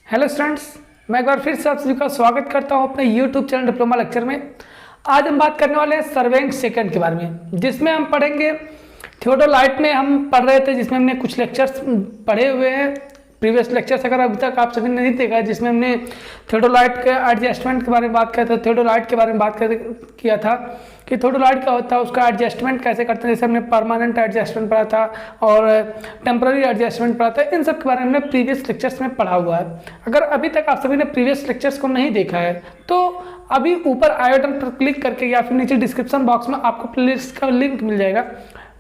Hello students, मैं एक बार फिर से आप सभी का स्वागत करता हूं अपने यूट्यूब चैनल डिप्लोमा लेक्चर में। आज हम बात करने वाले हैं सर्वेइंग सेकंड के बारे में, जिसमें हम पढ़ेंगे थियोडोलाइट में हम पढ़ रहे थे, जिसमें हमने कुछ लेक्चर्स पढ़े हुए हैं। प्रीवियस लेक्चर्स अगर अभी तक आप सभी ने नहीं देखा, जिसमें हमने थियोडोलाइट के एडजस्टमेंट के बारे में बात किया था, थियोडोलाइट के बारे में किया था कि थियोडोलाइट क्या होता है, उसका एडजस्टमेंट कैसे करते हैं। जैसे हमने परमानेंट एडजस्टमेंट पढ़ा था और टेम्पररी एडजस्टमेंट पढ़ा था, इन सब के बारे में हमने प्रीवियस लेक्चर्स में पढ़ा हुआ है। अगर अभी तक आप सभी ने प्रीवियस लेक्चर्स को नहीं देखा है तो अभी ऊपर आई बटन पर क्लिक करके या फिर नीचे डिस्क्रिप्शन बॉक्स में आपको प्लेलिस्ट का लिंक मिल जाएगा,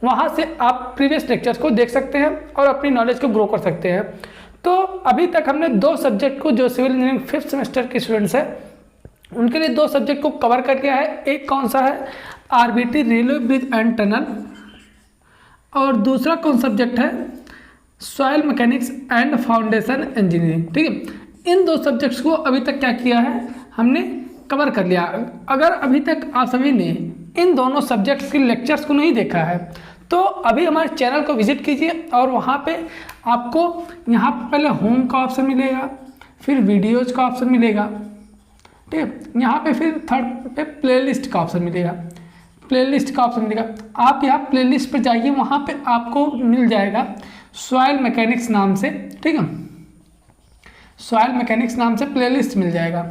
वहाँ से आप प्रीवियस लेक्चर्स को देख सकते हैं और अपनी नॉलेज को ग्रो कर सकते हैं। तो अभी तक हमने दो सब्जेक्ट को, जो सिविल इंजीनियरिंग 5th सेमेस्टर के स्टूडेंट्स हैं उनके लिए दो सब्जेक्ट को कवर कर लिया है। एक कौन सा है, RBT railway bridge and tunnel, और दूसरा कौन सब्जेक्ट है, soil mechanics and foundation engineering. ठीक है, इन दो सब्जेक्ट्स को अभी तक क्या किया है, हमने कवर कर लिया। अगर अभी तक आप सभी ने इन दोनों सब्जेक्ट्स के लेक्चर्स को नहीं देखा है तो अभी हमारे चैनल को विजिट कीजिए और वहाँ पे आपको यहाँ पहले होम का ऑप्शन मिलेगा, फिर वीडियोज का ऑप्शन मिलेगा, ठीक है। यहाँ पे फिर थर्ड पे प्लेलिस्ट का ऑप्शन मिलेगा, प्लेलिस्ट का ऑप्शन मिलेगा। आप यहाँ प्लेलिस्ट पे जाइए, वहाँ पे आपको मिल जाएगा सॉइल मैकेनिक्स नाम से, ठीक है, सॉइल मैकेनिक्स नाम से प्लेलिस्ट मिल जाएगा।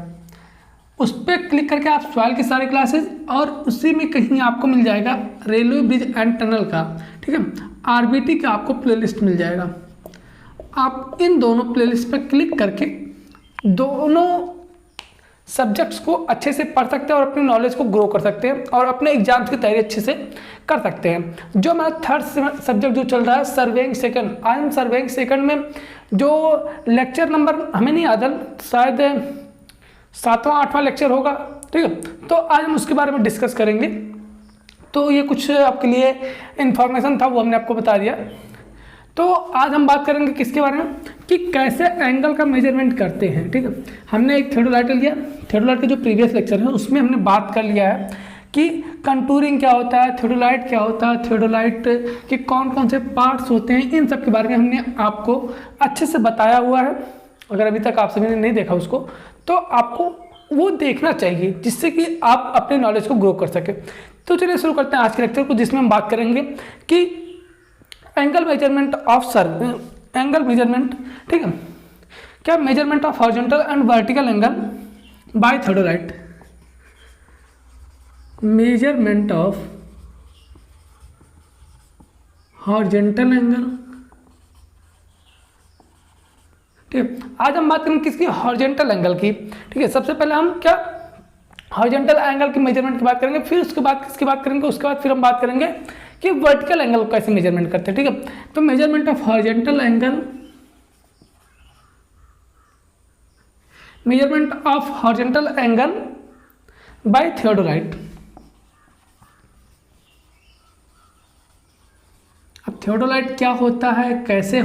उस पर क्लिक करके आप सॉइल की सारी क्लासेस, और उसी में कहीं आपको मिल जाएगा रेलवे ब्रिज एंड टनल का, ठीक है, आरबीटी का आपको प्लेलिस्ट मिल जाएगा। आप इन दोनों प्लेलिस्ट पर क्लिक करके दोनों सब्जेक्ट्स को अच्छे से पढ़ सकते हैं और अपनी नॉलेज को ग्रो कर सकते हैं और अपने एग्जाम्स की तैयारी अच्छे से कर सकते हैं। जो हमारा थर्ड सब्जेक्ट जो चल रहा है सर्वेइंग सेकंड, आज हम सर्वेइंग सेकंड में जो लेक्चर नंबर हमें नहीं याद है, शायद 7वां 8वां लेक्चर होगा, ठीक है, तो आज हम उसके बारे में डिस्कस करेंगे। तो ये कुछ आपके लिए इन्फॉर्मेशन था, वो हमने आपको बता दिया। तो आज हम बात करेंगे किसके बारे में, कि कैसे एंगल का मेजरमेंट करते हैं। ठीक है, हमने एक थियोडोलाइट लिया, थियोडोलाइट के जो प्रीवियस लेक्चर है उसमें हमने बात कर लिया है कि कंटूरिंग क्या होता है, थियोडोलाइट क्या होता है, थियोडोलाइट के कौन कौन से पार्ट्स होते हैं, इन सब के बारे में हमने आपको अच्छे से बताया हुआ है। अगर अभी तक आप सभी ने नहीं देखा उसको तो आपको वो देखना चाहिए, जिससे कि आप अपने नॉलेज को ग्रो कर सके। तो चलिए शुरू करते हैं आज के लेक्चर को, जिसमें हम बात करेंगे कि angle measurement of angle measurement, ठीक है, क्या measurement of horizontal and vertical angle bye theodolite, measurement of horizontal angle. ठीक है, आज हम बात करेंगे किसकी, हॉरिजॉन्टल एंगल की। ठीक है, सबसे पहले हम क्या हॉरिजॉन्टल एंगल की मेजरमेंट की बात करेंगे, फिर उसके बाद किसकी बात करेंगे, उसके बाद फिर हम बात करेंगे कि वर्टिकल एंगल को कैसे मेजरमेंट करते हैं। ठीक है, तो measurement of horizontal angle, measurement of horizontal angle by theodolite. अब थियोडोलाइट क्या होता है, कैसे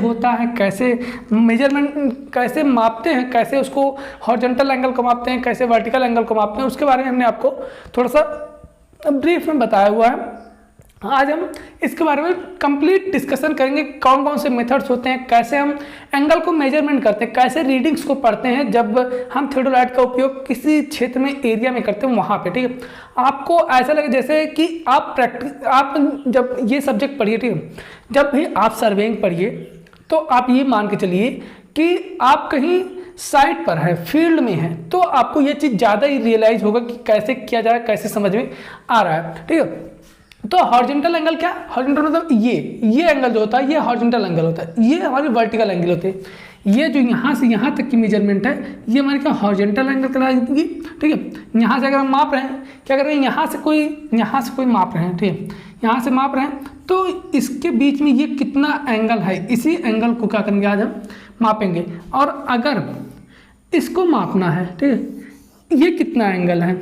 मेजरमेंट कैसे मापते हैं, कैसे उसको हॉरिजॉन्टल एंगल को मापते हैं, कैसे वर्टिकल एंगल को मापते हैं, उसके बारे में हमने आपको थोड़ा सा ब्रीफ में बताया हुआ है। आज हम इसके बारे में कंप्लीट डिस्कशन करेंगे, कौन कौन से मेथड्स होते हैं, कैसे हम एंगल को मेजरमेंट करते हैं, कैसे रीडिंग्स को पढ़ते हैं जब हम थियोडोलाइट का उपयोग किसी क्षेत्र में, एरिया में करते हैं वहाँ पे। ठीक है, आपको ऐसा लगे जैसे कि आप जब ये सब्जेक्ट पढ़िए, ठीक है, जब भी आप सर्वेइंग पढ़िए तो आप ये मान के चलिए कि आप कहीं साइट पर है, फील्ड में है, तो आपको ये चीज़ ज़्यादा ही रियलाइज होगा कि कैसे किया जाए, कैसे समझ में आ रहा है। ठीक है, तो हॉरिजॉन्टल एंगल क्या, हॉरिजॉन्टल मतलब ये एंगल जो होता है ये हॉरिजॉन्टल एंगल होता है, ये हमारी वर्टिकल एंगल होते हैं। ये जो यहाँ से यहाँ तक की मेजरमेंट है ये हमारी क्या हॉरिजॉन्टल एंगल कहलाएगी। ठीक है, यहाँ से अगर हम माप रहे हैं, क्या कर रहे हैं, यहाँ से कोई माप रहे हैं, ठीक है, यहाँ से माप रहे हैं, तो इसके बीच में ये कितना एंगल है, इसी एंगल को क्या करेंगे आज हम मापेंगे। और अगर इसको मापना है, ठीक है, ये कितना एंगल है,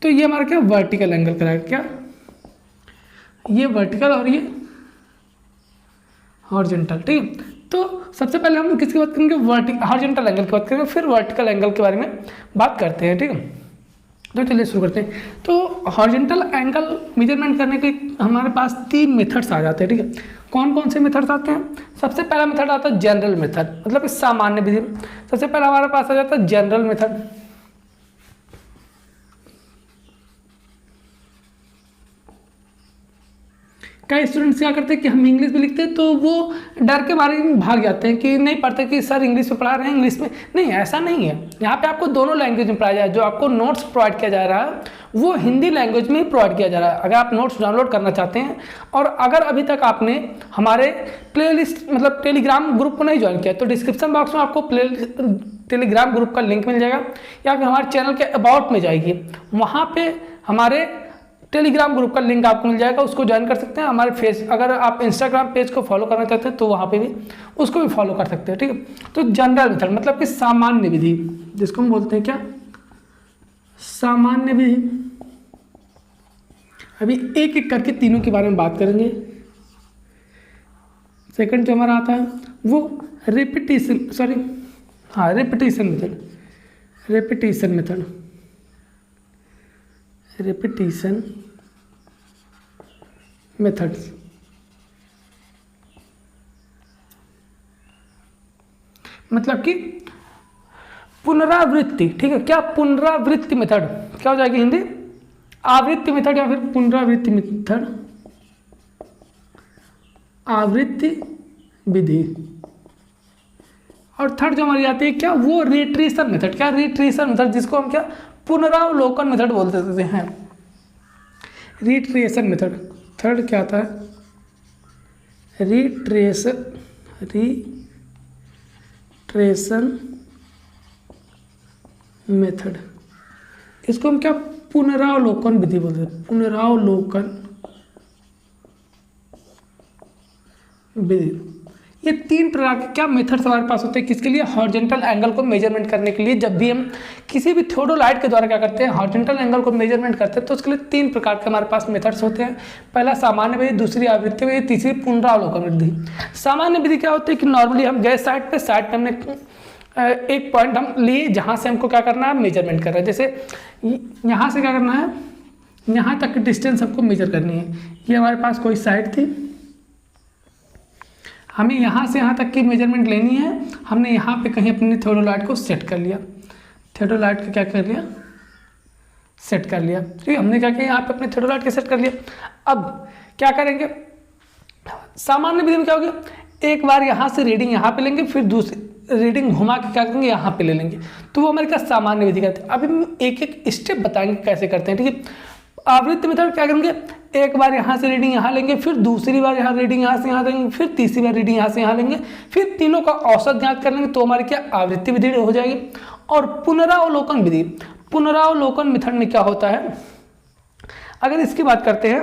तो ये हमारा क्या वर्टिकल एंगल कहलाएगा, क्या ये वर्टिकल और ये हॉरिजॉन्टल। ठीक है, तो सबसे पहले हम किसकी बात करेंगे, हॉरिजॉन्टल एंगल की बात करेंगे, फिर वर्टिकल एंगल के बारे में बात करते हैं। ठीक है, तो चलिए शुरू करते हैं। तो हॉरिजॉन्टल एंगल मेजरमेंट करने के हमारे पास 3 मेथड्स आ जाते हैं, ठीक है। कौन कौन से मेथड्स आते हैं? सबसे पहला मेथड आता है जनरल मेथड, मतलब सामान्य विधि। सबसे पहला हमारे पास आ जाता है जनरल मेथड। कई स्टूडेंट्स क्या करते हैं कि हम इंग्लिश में लिखते हैं तो वो डर के बारे में भाग जाते हैं कि नहीं पढ़ते कि सर इंग्लिश में पढ़ा रहे हैं, इंग्लिश में नहीं। ऐसा नहीं है, यहाँ पे आपको दोनों लैंग्वेज में पढ़ाया जाए। जो आपको नोट्स प्रोवाइड किया जा रहा है वो हिंदी लैंग्वेज में ही प्रोवाइड किया जा रहा है। अगर आप नोट्स डाउनलोड करना चाहते हैं और अगर अभी तक आपने हमारे प्लेलिस्ट मतलब टेलीग्राम ग्रुप को नहीं ज्वाइन किया तो डिस्क्रिप्शन बॉक्स में आपको टेलीग्राम ग्रुप का लिंक मिल जाएगा, या फिर हमारे चैनल के अबाउट में जाइए, वहाँ पे हमारे टेलीग्राम ग्रुप का लिंक आपको मिल जाएगा, उसको ज्वाइन कर सकते हैं। हमारे फेस अगर आप इंस्टाग्राम पेज को फॉलो करना चाहते हैं तो वहाँ पे भी उसको भी फॉलो कर सकते हैं, ठीक है। तो जनरल मेथड मतलब कि सामान्य विधि, जिसको हम बोलते हैं क्या, सामान्य विधि। अभी एक एक करके तीनों के बारे में बात करेंगे। सेकंड जो हमारा आता है वो रिपीटेशन मेथड, रिपीटेशन मेथड्स। मतलब कि पुनरावृत्ति, ठीक है। क्या पुनरावृत्ति मेथड क्या हो जाएगी हिंदी? आवृत्ति मेथड या फिर पुनरावृत्ति मेथड, आवृत्ति विधि। और थर्ड जो हमारी आती है क्या, वो रिट्रेशन मेथड। क्या रिट्रेशन मेथड, जिसको हम क्या पुनरावलोकन मेथड बोल देते हैं, रिट्रेशन मेथड। थर्ड क्या आता है, रिट्रेशन मेथड। इसको हम क्या पुनरावलोकन विधि बोलते हैं, पुनरावलोकन विधि। ये 3 प्रकार के क्या मेथड्स हमारे पास होते हैं किसके लिए, हॉरिजॉन्टल एंगल को मेजरमेंट करने के लिए। जब भी हम किसी भी थियोडोलाइट के द्वारा क्या करते हैं, हॉरिजॉन्टल एंगल को मेजरमेंट करते हैं, तो उसके लिए 3 प्रकार के हमारे पास मेथड्स होते हैं। पहला सामान्य विधि, दूसरी आवृत्ति विधि, तीसरी पुनरावलोकन विधि। सामान्य विधि क्या होती है कि नॉर्मली हम गए साइड पे हमने एक पॉइंट हम लिए जहाँ से हमको क्या करना है, मेजरमेंट करना है। जैसे यहाँ से क्या करना है, यहाँ तक की डिस्टेंस हमको मेजर करनी है। ये हमारे पास कोई साइड थी, हमें यहाँ से यहाँ तक की मेजरमेंट लेनी है। हमने यहाँ पे कहीं अपने थियोडोलाइट को सेट कर लिया, थियोडोलाइट को क्या कर लिया, सेट कर लिया, ठीक है। हमने क्या किया, यहाँ पे अपने थियोडोलाइट को सेट कर लिया। अब क्या करेंगे, सामान्य विधि में क्या हो गया, एक बार यहाँ से रीडिंग यहाँ पे लेंगे, फिर दूसरी रीडिंग घुमा के क्या करेंगे, यहाँ पे ले लेंगे, तो वो हमारे क्या सामान्य विधि करते हैं। अभी हम एक एक स्टेप बताएंगे कैसे करते हैं, ठीक है। आवृत्ति मेथड क्या करेंगे, एक बार यहाँ से रीडिंग यहाँ लेंगे, फिर दूसरी बार यहाँ रीडिंग यहाँ से यहाँ लेंगे, फिर तीसरी बार रीडिंग यहाँ से यहाँ लेंगे, फिर तीनों का औसत ज्ञात कर लेंगे, तो हमारी क्या आवृत्ति विधि हो जाएगी। और पुनरावलोकन विधि, पुनरावलोकन मेथड में क्या होता है, अगर इसकी बात करते हैं,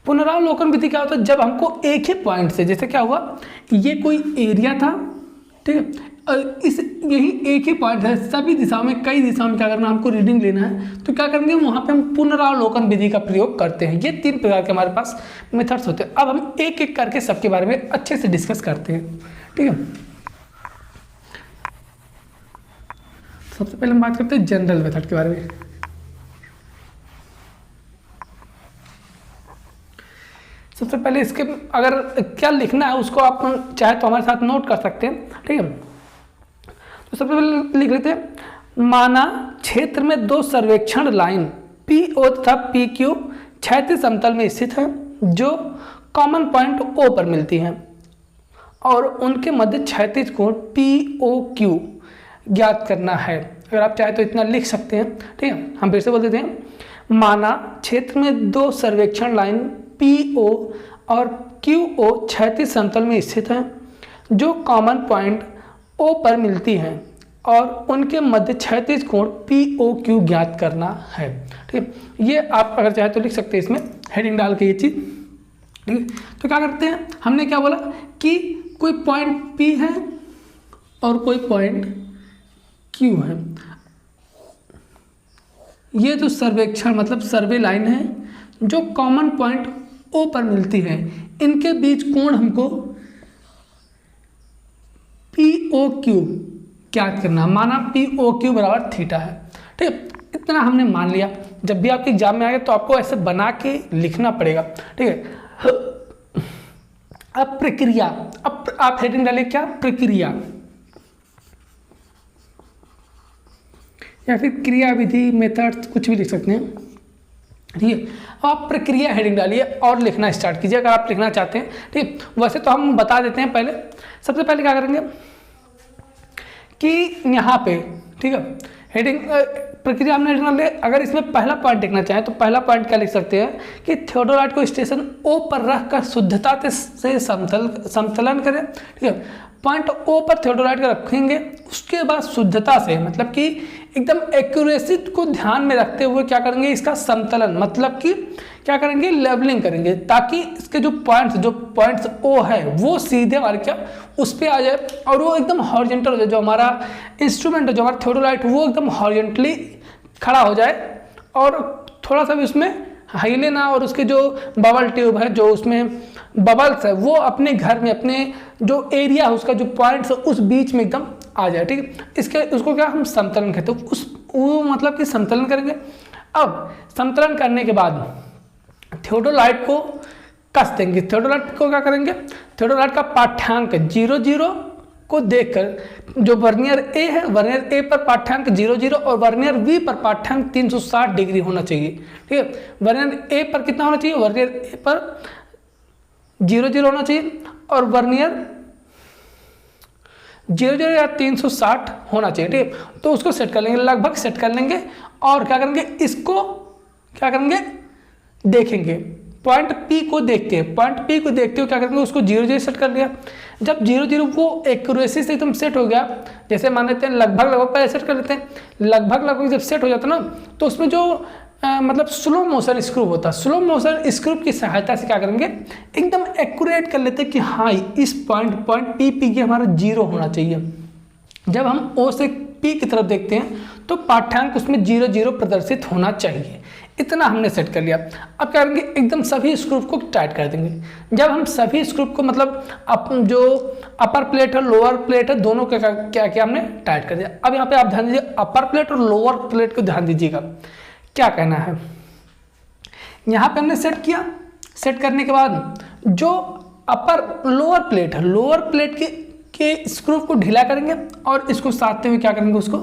पुनरावलोकन विधि क्या होता है, जब हमको एक ही पॉइंट से, जैसे क्या हुआ, ये कोई एरिया था, ठीक है, इस यही एक ही पॉइंट है, सभी दिशाओं में, कई दिशाओं में क्या करना, हमको रीडिंग लेना है, तो क्या करेंगे, वहाँ पे हम पुनरावलोकन विधि का प्रयोग करते हैं। ये 3 प्रकार के हमारे पास मेथड्स होते हैं। अब हम एक एक करके सबके बारे में अच्छे से डिस्कस करते हैं, ठीक है। सबसे पहले हम बात करते हैं जनरल मेथड के बारे में। सबसे पहले इसके अगर क्या लिखना है उसको आप चाहे तो हमारे साथ नोट कर सकते हैं, ठीक है। तो सबसे पहले लिख लेते हैं, माना क्षेत्र में 2 सर्वेक्षण लाइन PO तथा PQ क्षैतिज समतल में स्थित है, जो कॉमन पॉइंट O पर मिलती हैं और उनके मध्य क्षैतिज कोण POQ ज्ञात करना है। अगर आप चाहे तो इतना लिख सकते हैं, ठीक है। हम फिर से बोल देते हैं, माना क्षेत्र में 2 सर्वेक्षण लाइन PO और QO क्षैतिज समतल में स्थित हैं, जो कॉमन पॉइंट O पर मिलती हैं और उनके मध्य क्षैतिज कोण POQ ज्ञात करना है, ठीक है। ये आप अगर चाहे तो लिख सकते हैं, इसमें हेडिंग डाल के ये चीज़, ठीक है। तो क्या करते हैं, हमने क्या बोला कि कोई पॉइंट P है और कोई पॉइंट Q है। ये जो सर्वेक्षण मतलब सर्वे लाइन है जो कॉमन पॉइंट O पर मिलती है, इनके बीच कोण हमको POQ क्या करना, माना पी ओ क्यू बराबर थीटा है, ठीक है, इतना हमने मान लिया। जब भी आपके एग्जाम में आएगा तो आपको ऐसे बना के लिखना पड़ेगा, ठीक है। अब प्रक्रिया, अब आप हेडिंग डालिए क्या, प्रक्रिया या फिर क्रिया विधि, मेथड, कुछ भी लिख सकते हैं, ठीक है। अब आप प्रक्रिया हेडिंग डालिए और लिखना स्टार्ट कीजिए अगर आप लिखना चाहते हैं, ठीक। वैसे तो हम बता देते हैं, पहले सबसे पहले क्या करेंगे कि यहाँ पे, ठीक है, हेडिंग प्रक्रिया हमने हेडिंग ले। अगर इसमें पहला पॉइंट लिखना चाहें तो पहला पॉइंट क्या लिख सकते हैं कि थियोडोराइट को स्टेशन ओ पर रखकर शुद्धता से समतलन करें, ठीक है। पॉइंट ओ पर थियोडोराइट को रखेंगे, उसके बाद शुद्धता से, मतलब कि एकदम एक्यूरेसी को ध्यान में रखते हुए क्या करेंगे, इसका समतलन, मतलब कि क्या करेंगे, लेवलिंग करेंगे, ताकि इसके जो पॉइंट्स ओ है वो सीधे हमारे क्या उस पर आ जाए और वो एकदम हॉरिजॉन्टल हो जाए। जो हमारा इंस्ट्रूमेंट है, जो हमारा थियोडोराइट, वो एकदम हॉरिजॉन्टली खड़ा हो जाए और थोड़ा सा भी उसमें हिले ना, और उसके जो बबल ट्यूब है, जो उसमें बबल्स है, वो अपने घर में, अपने जो एरिया है उसका, जो पॉइंट्स है उस बीच में एकदम आ जाए, ठीक है। इसके उसको क्या हम समतलन कहते हैं, वो मतलब कि समतलन करेंगे। अब समतलन करने के बाद थियोडोराइट को कस देंगे। थियोडोराइट को क्या करेंगे, थियोडोराइट का पाठ्यांक 0,0 को देखकर, जो वर्नियर ए है, वर्नियर ए पर पाठ्यांक 0,0 और वर्नियर बी पर पाठ्यांक 360 डिग्री होना चाहिए, ठीक है। वर्नियर ए पर कितना होना चाहिए, वर्नियर ए पर 0,0 होना चाहिए और वर्नियर 0,0 या 360 होना चाहिए, ठीक है। तो उसको सेट कर लेंगे, लगभग सेट कर लेंगे और क्या करेंगे, इसको क्या करेंगे, देखेंगे, पॉइंट पी को देखते हैं, पॉइंट पी को देखते हुए क्या करेंगे, उसको 0,0 सेट कर लिया। जब 0,0 वो एक्यूरेसी से एकदम सेट हो गया, जैसे मान लेते हैं लगभग पहले सेट कर लेते हैं, लगभग जब सेट हो जाता है ना, तो उसमें जो मतलब स्लो मोशन स्क्रू होता है, स्लो मोशन स्क्रू की सहायता से क्या करेंगे, एकदम एक्यूरेट कर लेते हैं कि हाँ इस पॉइंट पी की हमारा 0 होना चाहिए। जब हम ओ से पी की तरफ देखते हैं तो पाठ्यांक उसमें 0,0 प्रदर्शित होना चाहिए। इतना हमने सेट कर लिया। अब क्या करेंगे, एकदम सभी स्क्रू को टाइट कर देंगे। जब हम सभी स्क्रू को, मतलब जो अपर प्लेट है, लोअर प्लेट है, दोनों का क्या किया हमने, टाइट कर दिया। अब यहाँ पे आप ध्यान दीजिए, अपर प्लेट और लोअर प्लेट को ध्यान दीजिएगा क्या कहना है। यहाँ पे हमने सेट किया, सेट करने के बाद जो लोअर प्लेट है, लोअर प्लेट के स्क्रू को ढीला करेंगे और इसको साधते हुए क्या करेंगे, उसको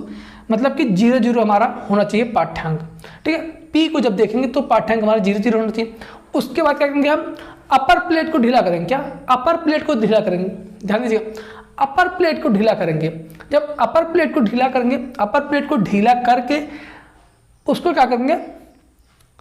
मतलब कि 0,0 हमारा होना चाहिए पाठ्यांक, ठीक है। पी को जब देखेंगे तो पाठ्यांक हमारा 0,0 होना चाहिए। उसके बाद क्या करेंगे, हम अपर प्लेट को ढीला करेंगे, क्या अपर प्लेट को ढीला करेंगे, ध्यान दीजिएगा, अपर प्लेट को ढीला करेंगे। जब अपर प्लेट को ढीला करेंगे, अपर प्लेट को ढीला करके उसको क्या करेंगे,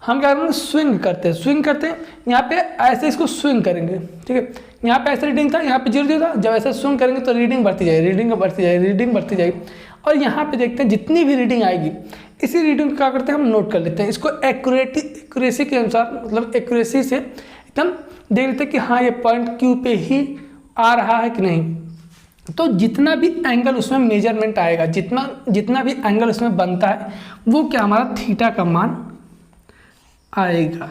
हम क्या करेंगे, स्विंग करते हैं, यहाँ पे ऐसे इसको स्विंग करेंगे, ठीक है। यहाँ पे ऐसे रीडिंग था, यहाँ पे 0,0 था, जब ऐसे स्विंग करेंगे तो रीडिंग बढ़ती जाएगी, रीडिंग बढ़ती जाएगी और यहाँ पे देखते हैं जितनी भी रीडिंग आएगी, इसी रीडिंग को क्या करते हैं, हम नोट कर लेते हैं। इसको एक्यूरेसी के अनुसार, मतलब एक्यूरेसी से एकदम देख लेते हैं कि हाँ ये पॉइंट क्यू पे ही आ रहा है कि नहीं। तो जितना भी एंगल उसमें मेजरमेंट आएगा, जितना भी एंगल उसमें बनता है, वो क्या हमारा थीटा का मान आएगा,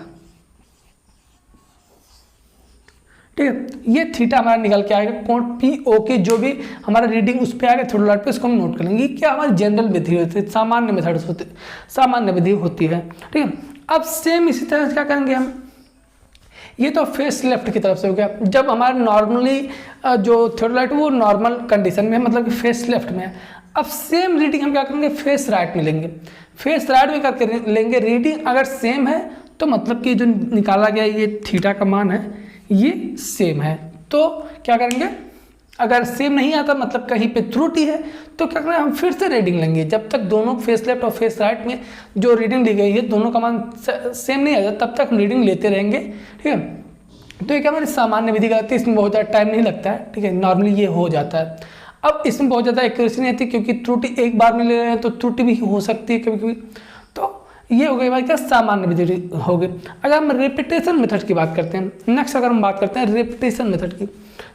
ठीक है। ये थीटा हमारा निकल के आएगा, कोण पी ओ के जो भी हमारा रीडिंग उस पर आएगा थियोडोराइट पे, उसको हम नोट कर लेंगे। क्या हमारी जनरल विधि होती है, सामान्य मेथड्स होते, सामान्य विधि होती है, ठीक है। अब सेम इसी तरह से क्या करेंगे हम, ये तो फेस लेफ्ट की तरफ से हो गया। जब हमारा नॉर्मली जो थियोडोराइट वो नॉर्मल कंडीशन में है, मतलब कि फेस लेफ्ट में है। अब सेम रीडिंग हम क्या करेंगे, फेस राइट में लेंगे, फेस राइट में करके लेंगे। रीडिंग अगर सेम है तो मतलब कि जो निकाला गया ये थीटा का मान है ये सेम है। तो क्या करेंगे, अगर सेम नहीं आता मतलब कहीं पे त्रुटि है तो क्या करेंगे, हम फिर से रीडिंग लेंगे। जब तक दोनों फेस लेफ्ट और फेस राइट में जो रीडिंग ली गई है दोनों का मान सेम नहीं आ जाता तब तक हम रीडिंग लेते रहेंगे, ठीक है। तो ये क्या हमारी सामान्य विधि का है, इसमें बहुत ज़्यादा टाइम नहीं लगता है, ठीक है। नॉर्मली ये हो जाता है। अब इसमें बहुत ज़्यादा एक्यूरेसी नहीं आती क्योंकि त्रुटि एक बार में ले रहे हैं तो त्रुटि भी हो सकती है कभी कभी। तो ये हो गई भाई क्या, सामान्य विधि हो गई। अगर हम रिपीटेशन मेथड की बात करते हैं, नेक्स्ट अगर हम बात करते हैं रिपीटेशन मेथड की,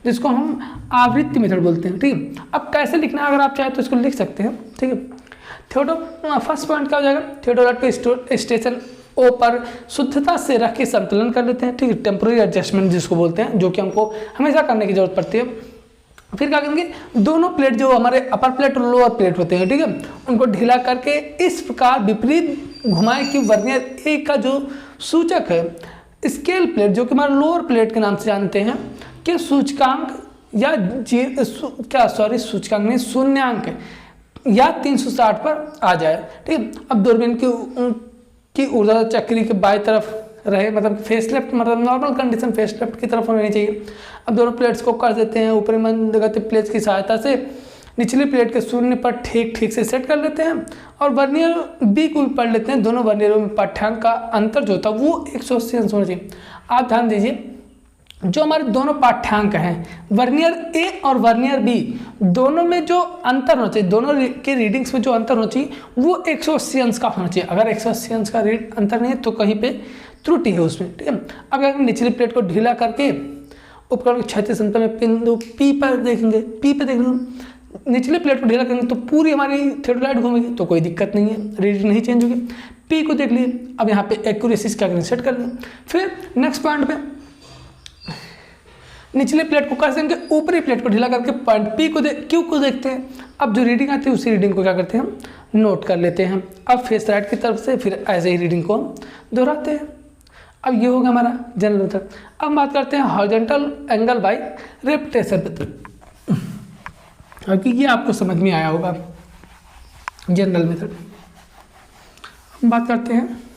जिसको हम आवृत्ति मेथड बोलते हैं, ठीक है। अब कैसे लिखना है, अगर आप चाहें तो इसको लिख सकते हैं, ठीक है। फर्स्ट पॉइंट क्या हो जाएगा, थियोडोराइट को स्टेशन ओ पर शुद्धता से रख के संतुलन कर लेते हैं, ठीक है। टेम्पोररी एडजस्टमेंट जिसको बोलते हैं, जो कि हमको हमेशा करने की जरूरत पड़ती है। फिर क्या करेंगे, दोनों प्लेट जो हमारे अपर प्लेट और लोअर प्लेट होते हैं, ठीक है, उनको ढीला करके इस प्रकार विपरीत घुमाएं कि वर्नियर ए का जो सूचक है, स्केल प्लेट जो कि हमारे लोअर प्लेट के नाम से जानते हैं, कि सूचकांक या सूचकांक नहीं, शून्यांक या 360 पर आ जाए, ठीक है। अब दूरबीन की ऊर्जा चक्री के बाएं तरफ रहे, मतलब फेस लेफ्ट, मतलब नॉर्मल कंडीशन फेस लेफ्ट की तरफ होनी चाहिए। अब दोनों प्लेट्स को कर देते हैं, ऊपरी मंदगति प्लेट्स की सहायता से निचली प्लेट के शून्य पर ठीक से सेट कर लेते हैं और वर्नियर बी को भी पढ़ लेते हैं। दोनों वर्नियरों में पाठ्यांक का अंतर जो होता है वो 180 अंश होना चाहिए। आप ध्यान दीजिए, जो हमारे दोनों पाठ्यांक हैं वर्नियर ए और वर्नियर बी, दोनों में जो अंतर होना चाहिए, दोनों के रीडिंग्स में जो अंतर होना चाहिए वो 180 अंश का होना चाहिए। अगर 180 अंश का अंतर नहीं है तो कहीं पे त्रुटि है उसमें, ठीक है। अगर निचली प्लेट को ढीला करके उपकरण क्षैतिज समतल में बिंदु पी पर देखेंगे, पी पे देखेंगे, निचली प्लेट को ढीला करेंगे तो पूरी हमारी थियोडोलाइट घूमेगी, तो कोई दिक्कत नहीं है, रीडिंग नहीं चेंज होगी। पी को देख लिए, अब यहाँ पे एक्यूरेसी क्या करेंगे, सेट कर लेंगे। फिर नेक्स्ट पॉइंट पे निचले प्लेट को कर देंगे, ऊपरी प्लेट को ढीला करके पॉइंट पी को क्यू को देखते हैं। अब जो रीडिंग आती है उसी रीडिंग को क्या करते हैं, हम नोट कर लेते हैं। अब फेस राइट की तरफ से फिर ऐसे ही रीडिंग को दोहराते हैं। अब ये होगा हमारा जनरल मेथड। अब बात करते हैं horizontal angle by repetition method, क्योंकि ये आपको समझ में आया होगा जनरल मेथड। बात करते हैं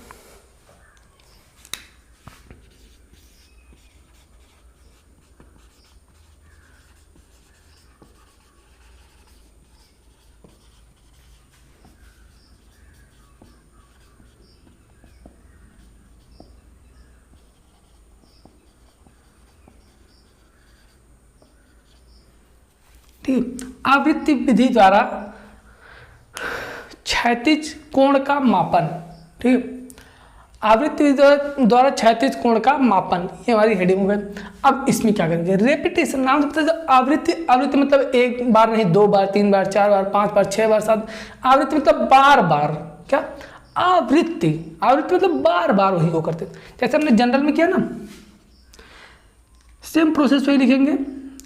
ठीक, आवृत्ति विधि द्वारा क्षैतिज कोण का मापन, ठीक, आवृत्ति विधि द्वारा क्षैतिज कोण का मापन, ये हमारी हेडिंग हो गई। अब इसमें क्या करेंगे, रेपिटेशन नाम से पता है, आवृत्ति मतलब एक बार नहीं, 2 बार, 3 बार, 4 बार, 5 बार, 6 बार, 7। आवृत्ति मतलब बार बार, क्या आवृत्ति मतलब बार बार वही को करते, जैसे हमने जनरल में किया ना, सेम प्रोसेस वही लिखेंगे,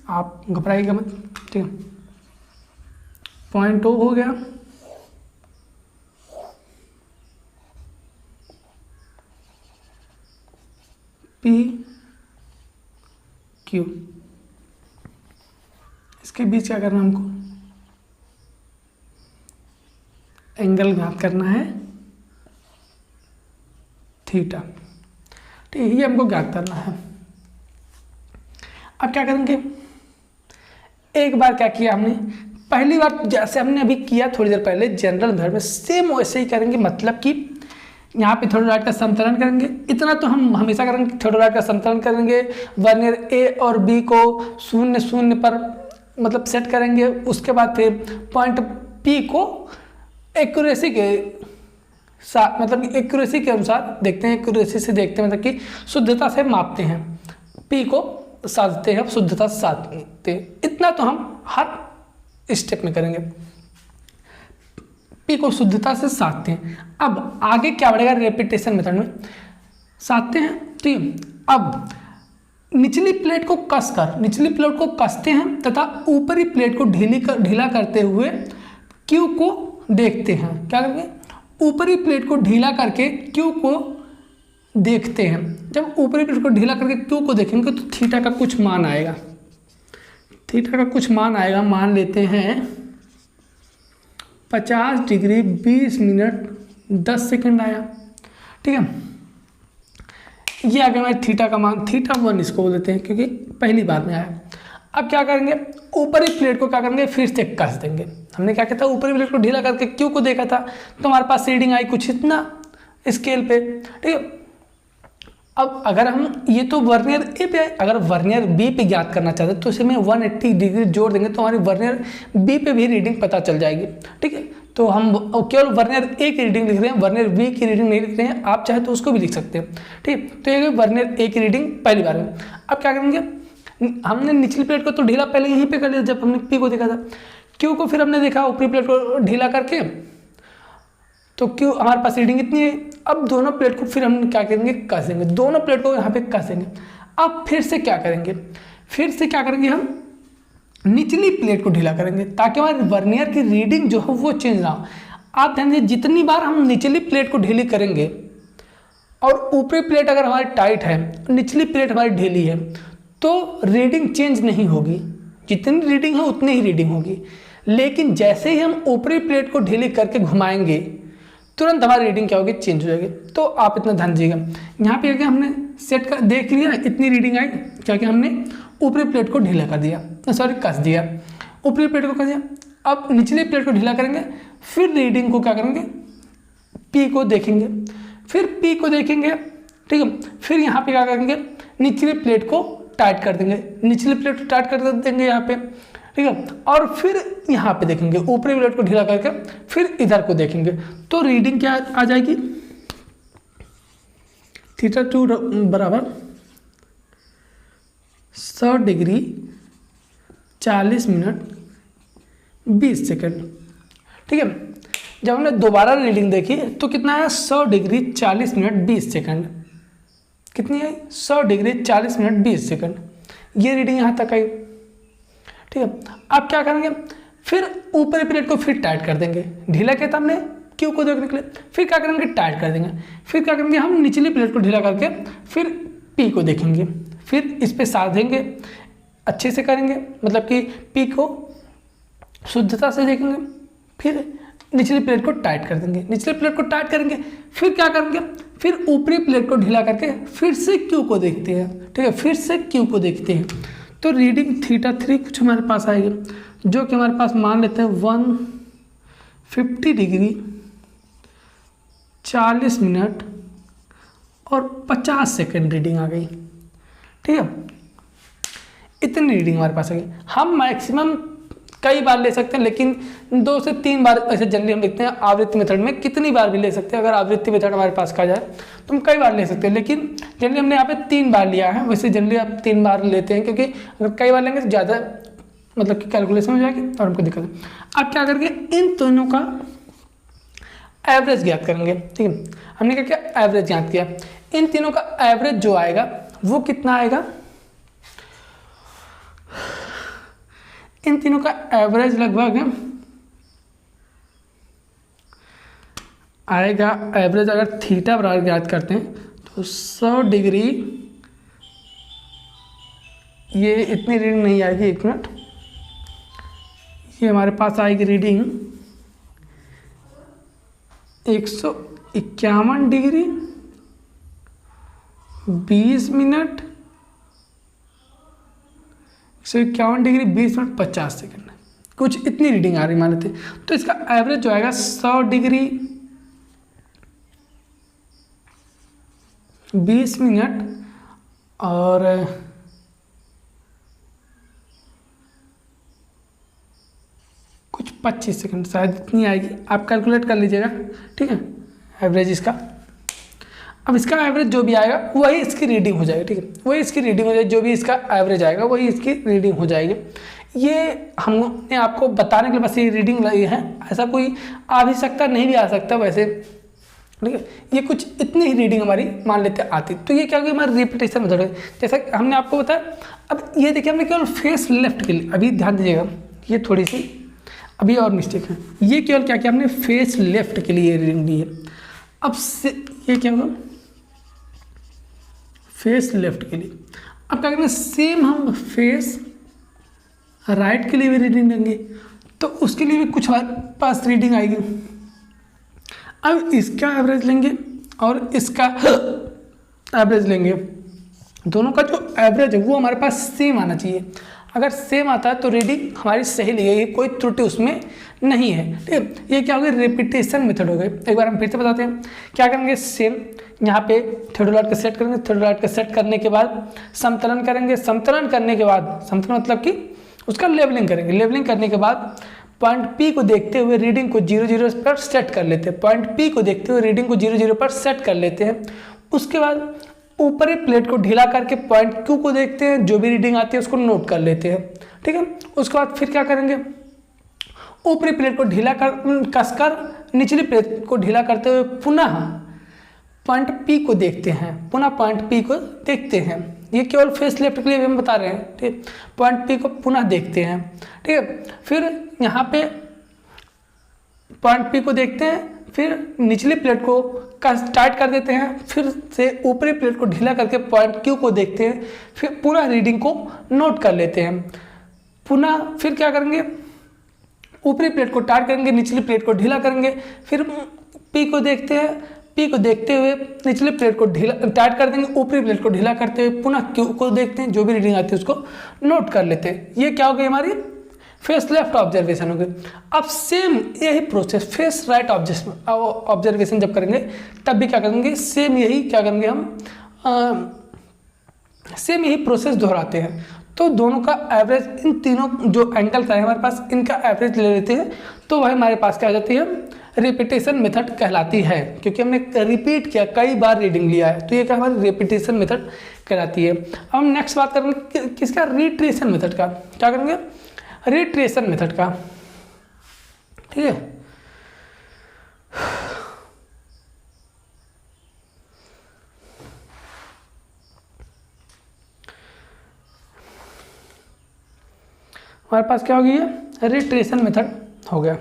आप घबराइएगा मत, ठीक है। पॉइंट ओ हो गया, पी क्यू, इसके बीच क्या करना, हमको एंगल ज्ञात करना है थीटा, ठीक है, ये हमको ज्ञात करना है। अब क्या करेंगे, एक बार क्या किया हमने, पहली बार जैसे हमने अभी किया थोड़ी देर पहले जनरल मेथड में, सेम वैसे ही करेंगे। मतलब कि यहाँ पे थियोडोलाइट का समतलन करेंगे, इतना तो हम हमेशा करेंगे, थियोडोलाइट का समतलन करेंगे, वर्नियर ए और बी को 0 0 पर मतलब सेट करेंगे। उसके बाद फिर पॉइंट पी को एक्यूरेसी के साथ, मतलब एक्यूरेसी के अनुसार देखते हैं, एक्यूरेसी से देखते हैं, मतलब कि शुद्धता से मापते हैं, पी को साधते हैं, शुद्धता से साधते हैं। इतना तो हम हर स्टेप में करेंगे, पी को शुद्धता से साधते हैं। अब आगे क्या बढ़ेगा, रेपिटेशन मेथड में साधते हैं, ठीक है। अब निचली प्लेट को कसते हैं तथा ऊपरी प्लेट को ढीला करते हुए क्यू को देखते हैं। क्या करेंगे, ऊपरी प्लेट को ढीला करके क्यू को देखते हैं। जब ऊपरी प्लेट को ढीला करके क्यू को देखेंगे तो थीटा का कुछ मान आएगा, मान लेते हैं 50 डिग्री 20 मिनट 10 सेकंड आया, ठीक है। ये आ गया हमारे थीटा का मान, थीटा 1 इसको बोल देते हैं क्योंकि पहली बार में आया। अब क्या करेंगे, ऊपरी प्लेट को क्या करेंगे, फिर से कस देंगे। हमने क्या किया था, ऊपरी प्लेट को ढीला करके क्यू को देखा था, तो हमारे पास रीडिंग आई कुछ इतना स्केल पे, ठीक है। अब अगर हम ये तो वर्नियर ए पे, अगर वर्नियर बी पे ज्ञात करना चाहते हैं तो इसमें 180 डिग्री जोड़ देंगे तो हमारी वर्नियर बी पे भी रीडिंग पता चल जाएगी, ठीक है। तो हम केवल वर्नियर ए की रीडिंग लिख रहे हैं, वर्नियर बी की रीडिंग नहीं लिख रहे हैं, आप चाहे तो उसको भी लिख सकते हैं, ठीक। तो ये वर्नियर ए की रीडिंग पहली बार में। अब क्या करेंगे, हमने निचली प्लेट को तो ढीला पहले यहीं पे कर लिया जब हमने पी को देखा था, क्यू को फिर हमने देखा ऊपरी प्लेट को ढीला करके, तो क्यू हमारे पास रीडिंग इतनी है। अब दोनों प्लेट को फिर हम क्या करेंगे, कसेंगे, दोनों प्लेट को यहाँ पे कसेंगे। अब फिर से क्या करेंगे, हम निचली प्लेट को ढीला करेंगे ताकि हमारे वर्नियर की रीडिंग जो है वो चेंज ना हो। आप ध्यान दीजिए, जितनी बार हम निचली प्लेट को ढीली करेंगे और ऊपरी प्लेट अगर हमारी टाइट है, निचली प्लेट हमारी ढीली है, तो रीडिंग चेंज नहीं होगी। जितनी रीडिंग है उतनी ही रीडिंग होगी। लेकिन जैसे ही हम ऊपरी प्लेट को ढीली करके घुमाएंगे, तुरंत हमारी रीडिंग क्या होगी, चेंज हो जाएगी। तो आप इतना ध्यान दीजिएगा। यहाँ पे क्या हमने सेट कर देख लिया, इतनी रीडिंग आई, क्या क्या हमने ऊपरी प्लेट को ढीला कर दिया, सॉरी कस दिया, ऊपरी प्लेट को कस दिया। अब निचली प्लेट को ढीला करेंगे, फिर रीडिंग को क्या करेंगे, पी को देखेंगे, फिर पी को देखेंगे, ठीक है। फिर यहाँ पे क्या करेंगे, निचली प्लेट को टाइट कर देंगे, निचली प्लेट को टाइट कर देंगे यहाँ पे, ठीक है। और फिर यहाँ पे देखेंगे, ऊपरी प्लेट को ढीला करके फिर इधर को देखेंगे, तो रीडिंग क्या आ जाएगी, θ2 बराबर 100 डिग्री 40 मिनट 20 सेकंड, ठीक है। जब हमने दोबारा रीडिंग देखी तो कितना है, 100 डिग्री 40 मिनट 20 सेकंड। कितनी आई, 100 डिग्री 40 मिनट 20 सेकंड। ये रीडिंग यहाँ तक आई, ठीक है। अब क्या करेंगे, फिर ऊपरी प्लेट को फिर टाइट कर देंगे, ढीला किया था हमने क्यू को देखने के लिए, फिर क्या करेंगे, टाइट कर देंगे। फिर क्या करेंगे, हम निचली प्लेट को ढीला करके फिर पी को देखेंगे, फिर इस पर साधेंगे, अच्छे से करेंगे, मतलब कि पी को शुद्धता से देखेंगे, फिर निचली प्लेट को टाइट कर देंगे, निचली प्लेट को टाइट करेंगे, फिर क्या करेंगे, फिर ऊपरी प्लेट को ढीला करके फिर से क्यू को देखते हैं, ठीक है, फिर से क्यू को देखते हैं। तो रीडिंग θ3 कुछ हमारे पास आएगी, जो कि हमारे पास मान लेते हैं 150 डिग्री 40 मिनट और 50 सेकंड रीडिंग आ गई, ठीक है। इतनी रीडिंग हमारे पास आ गई। हम मैक्सिमम कई बार ले सकते हैं, लेकिन 2 से 3 बार ऐसे जनरली हम लिखते हैं आवृत्ति मेथड में, कितनी बार भी ले सकते हैं। अगर आवृत्ति मेथड हमारे पास कहा जाए तो हम कई बार ले सकते हैं, लेकिन जनरली हमने यहाँ पे 3 बार लिया है। वैसे जनरली आप 3 बार लेते हैं, क्योंकि अगर कई बार लेंगे तो ज़्यादा मतलब कि कैलकुलेशन हो जाएगी और हमको दिक्कत है। अब क्या करेंगे, इन दोनों का एवरेज ज्ञात करेंगे, ठीक है। हमने क्या किया, एवरेज ज्ञात किया। इन तीनों का एवरेज जो आएगा वो कितना आएगा, इन तीनों का एवरेज लगभग आएगा, एवरेज अगर थीटा बराबर ज्ञात करते हैं तो 100 डिग्री, ये इतनी रीडिंग नहीं आएगी, 1 मिनट, ये हमारे पास आएगी reading 151 degree 20 minute, 151 degree 20 minute 50 second, कुछ इतनी रीडिंग आ रही मान लेते। तो इसका एवरेज जो आएगा 100 डिग्री 20 मिनट और कुछ 25 सेकंड, शायद इतनी आएगी, आप कैलकुलेट कर लीजिएगा, ठीक है, एवरेज इसका। अब इसका एवरेज जो भी आएगा वही इसकी रीडिंग हो जाएगी, ठीक है, वही इसकी रीडिंग हो जाएगी, जो भी इसका एवरेज आएगा वही इसकी रीडिंग हो जाएगी। ये हमने आपको बताने के लिए बस ये रीडिंग लगी है, ऐसा कोई आ भी सकता नहीं भी आ सकता वैसे, ठीक है। ये कुछ इतनी ही रीडिंग हमारी मान लेते आती। तो ये क्या होगी, हमारी रिपीटेशन मेथड है, जैसा हमने आपको बताया। अब ये देखिए, हमने केवल फेस लेफ्ट के लिए, अभी ध्यान दीजिएगा, ये थोड़ी सी अभी और मिस्टेक है, ये केवल क्या किया हमने, फेस लेफ्ट के लिए रीडिंग दी है। अब से ये क्या होगा, फेस लेफ्ट के लिए। अब क्या करेंगे, सेम हम फेस राइट के लिए भी रीडिंग देंगे, तो उसके लिए भी कुछ हमारे पास रीडिंग आएगी। अब इसका एवरेज लेंगे और इसका एवरेज लेंगे, दोनों का जो एवरेज है वो हमारे पास सेम आना चाहिए। अगर सेम आता है तो रीडिंग हमारी सही ली गई, कोई त्रुटि उसमें नहीं है, ठीक है। ये क्या हो गया, रिपीटेशन मेथड हो गई। एक बार हम फिर से बताते हैं, क्या करेंगे, सेम यहाँ पे थियोडोलाइट का सेट करेंगे, थियोडोलाइट का सेट करने के बाद समतलन करेंगे, समतलन करने के बाद, समतलन मतलब कि उसका लेवलिंग करेंगे, लेवलिंग करने के बाद पॉइंट पी को देखते हुए रीडिंग को 0 पर सेट कर लेते हैं, पॉइंट पी को देखते हुए रीडिंग को 0 पर सेट कर लेते हैं। उसके बाद ऊपरी प्लेट को ढीला करके पॉइंट क्यू को देखते हैं, जो भी रीडिंग आती है उसको नोट कर लेते हैं, ठीक है। उसके बाद फिर क्या करेंगे, ऊपरी प्लेट को ढीला कर कसकर निचली प्लेट को ढीला करते हुए पुनः पॉइंट पी को देखते हैं, पुनः पॉइंट पी को देखते हैं, ये केवल फेस लेफ्ट के लिए भी हम बता रहे हैं, ठीक। पॉइंट पी को पुनः देखते हैं, ठीक है। फिर यहाँ पे पॉइंट पी को देखते हैं, फिर निचली प्लेट को टाइट कर देते हैं, फिर से ऊपरी प्लेट को ढीला करके पॉइंट क्यू को देखते हैं, फिर पूरा रीडिंग को नोट कर लेते हैं। पुनः फिर क्या करेंगे, ऊपरी प्लेट को टाइट करेंगे, निचली प्लेट को ढीला करेंगे, फिर पी को देखते हैं, पी को देखते हुए निचली प्लेट को ढीला टाइट कर देंगे, ऊपरी प्लेट को ढीला करते हुए पुनः क्यू को देखते हैं, जो भी रीडिंग आती है उसको नोट कर लेते हैं। ये क्या हो गई हमारी फेस लेफ्ट ऑब्जर्वेशन हो गई। अब सेम यही प्रोसेस फेस राइट ऑब्जर्वेशन जब करेंगे तब भी क्या करेंगे, सेम यही क्या करेंगे हम सेम यही प्रोसेस दोहराते हैं। तो दोनों का एवरेज, इन तीनों जो एंगल्स आए हमारे पास, इनका एवरेज ले लेते हैं, तो वह हमारे पास क्या आ जाती है, रिपीटेशन मेथड कहलाती है, क्योंकि हमने रिपीट किया, कई बार रीडिंग लिया है, तो ये क्या हमारी रिपीटेशन मेथड कहलाती है। अब हम नेक्स्ट बात करेंगे किसका, रिट्रेशन मेथड का। क्या करेंगे, रिट्रेशन मेथड का, ठीक है। हमारे पास क्या हो गई है, रिट्रेशन मेथड हो गया,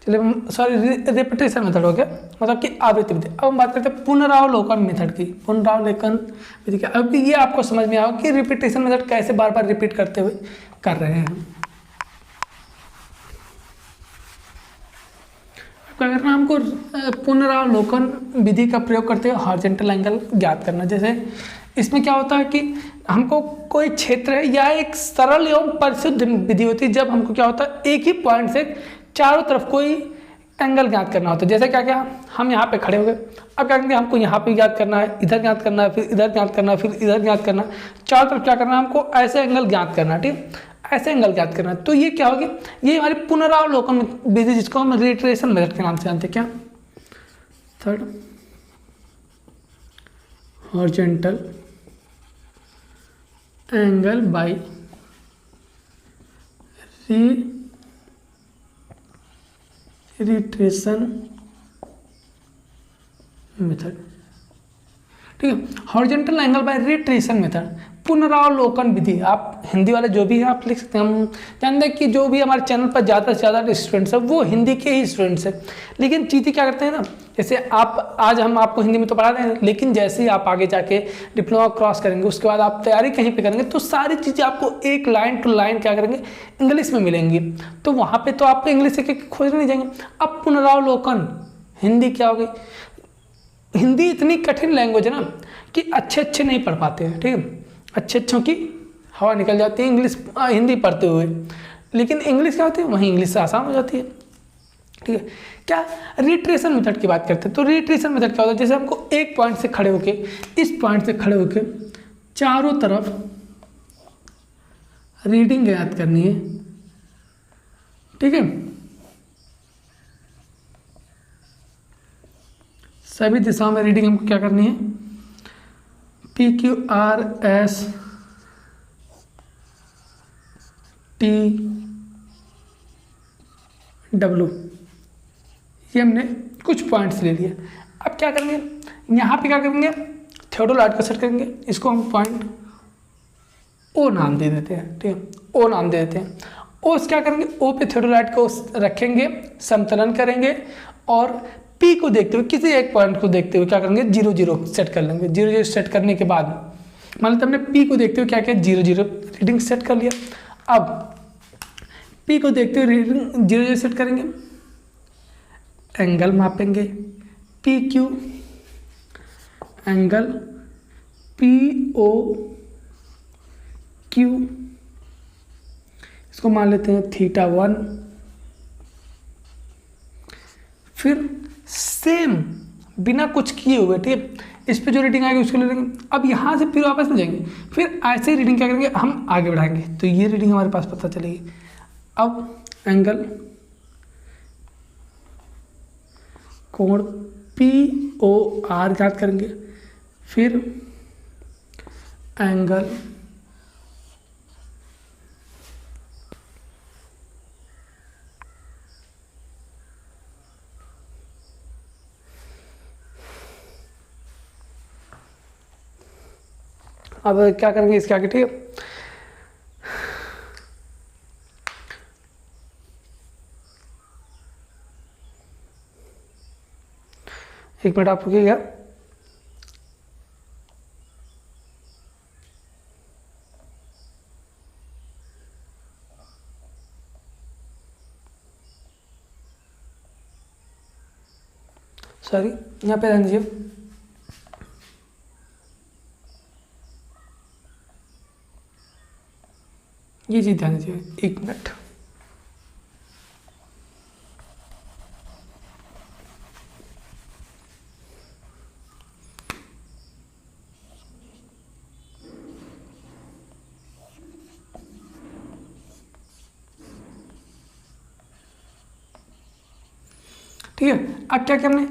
चलिए सॉरी रिपीटेशन मेथड हो गया, मतलब कि आवृत्ति विधि। अब हम बात करते हैं पुनरावलोकन मेथड की। पुनरावलोकन विधि क्या, अब ये आपको समझ में आओ कि रिपीटेशन मेथड कैसे बार बार रिपीट करते हुए कर रहे हैं। क्या करना, हमको पुनरावलोकन विधि का प्रयोग करते हुए हॉरिजॉन्टल एंगल ज्ञात करना। जैसे इसमें क्या होता है कि हमको कोई क्षेत्र है या एक सरल एवं परिशुद्ध विधि होती है, जब हमको क्या होता है एक ही पॉइंट से चारों तरफ कोई एंगल ज्ञात करना होता है। जैसे क्या क्या, हम यहाँ पे खड़े हो गए, अब क्या करेंगे, हमको यहाँ पे ज्ञात करना है, इधर ज्ञात करना है, फिर इधर ज्ञात करना है, फिर इधर ज्ञात करना है, चारों तरफ क्या करना है, हमको ऐसे एंगल ज्ञात करना है, ठीक, ऐसे एंगल ज्ञात करना है। तो ये क्या होगी, ये हमारी पुनरावलोकन विधि, जिसको हम रिट्रेशन मेथड के नाम से जानते हैं। क्या, third horizontal angle by retraction method, ठीक है। Horizontal angle by retraction method, पुनरावलोकन विधि। आप हिंदी वाले जो भी हैं आप लिख सकते हैं। हम जानते हैं कि जो भी हमारे चैनल पर ज़्यादा से ज़्यादा स्टूडेंट्स हैं वो हिंदी के ही स्टूडेंट्स हैं, लेकिन चीज़ें क्या करते हैं ना, जैसे आप आज हम आपको हिंदी में तो पढ़ा रहे हैं, लेकिन जैसे ही आप आगे जाके डिप्लोमा क्रॉस करेंगे, उसके बाद आप तैयारी कहीं पे करेंगे, तो सारी चीज़ें आपको एक लाइन टू लाइन क्या करेंगे, इंग्लिश में मिलेंगी। तो वहाँ पे तो आपको इंग्लिश से खोजने नहीं जाएंगे। अब पुनरावलोकन हिंदी क्या हो गई, हिंदी इतनी कठिन लैंग्वेज है ना कि अच्छे नहीं पढ़ पाते हैं, ठीक है, अच्छों की हवा निकल जाती है इंग्लिश हिंदी पढ़ते हुए, लेकिन इंग्लिश क्या होती है, वहीं इंग्लिश से आसान हो जाती है, ठीक है। क्या, रिट्रेशन मेथड की बात करते हैं। तो रिट्रेशन मेथड क्या होता है, जैसे हमको एक पॉइंट से खड़े होके, इस पॉइंट से खड़े होके चारों तरफ रीडिंग ज्ञात करनी है, ठीक है, सभी दिशाओं में रीडिंग हमको क्या करनी है, P Q R S T W, ये हमने कुछ पॉइंट्स ले लिए। अब क्या करेंगे, यहाँ पे क्या करेंगे, थियोडोलाइट को सेट करेंगे, इसको हम पॉइंट ओ नाम दे देते हैं, ठीक है, ओ नाम दे देते हैं। ओ क्या करेंगे, ओ पे थियोडोलाइट को रखेंगे, समतलन करेंगे, और पी को देखते हुए, किसी एक पॉइंट को देखते हुए क्या करेंगे, 0 सेट कर लेंगे। 0 सेट करने के बाद मान लो हमने पी को देखते हुए क्या किया, 0 रीडिंग सेट कर लिया। अब पी को देखते हुए रीडिंग 0 सेट करेंगे, एंगल मापेंगे, P Q angle P O Q, इसको मान लेते हैं θ1। फिर सेम बिना कुछ किए हुए, ठीक है, इस पे जो रीडिंग आएगी उसको ले लेंगे। अब यहाँ से फिर वापस में जाएंगे, फिर ऐसे ही रीडिंग क्या करेंगे, हम आगे बढ़ाएंगे, तो ये रीडिंग हमारे पास पता चलेगी। अब एंगल कोण पी ओ आर ज्ञात करेंगे, फिर एंगल अब क्या करेंगे इसके आगे, ठीक है। एक मिनट आप रुकिएगा। सॉरी, यहाँ पे ध्यान दीजिए। ये चीज़ ध्यान दीजिए, एक मिनट। ठीक है, अब क्या किया हमने,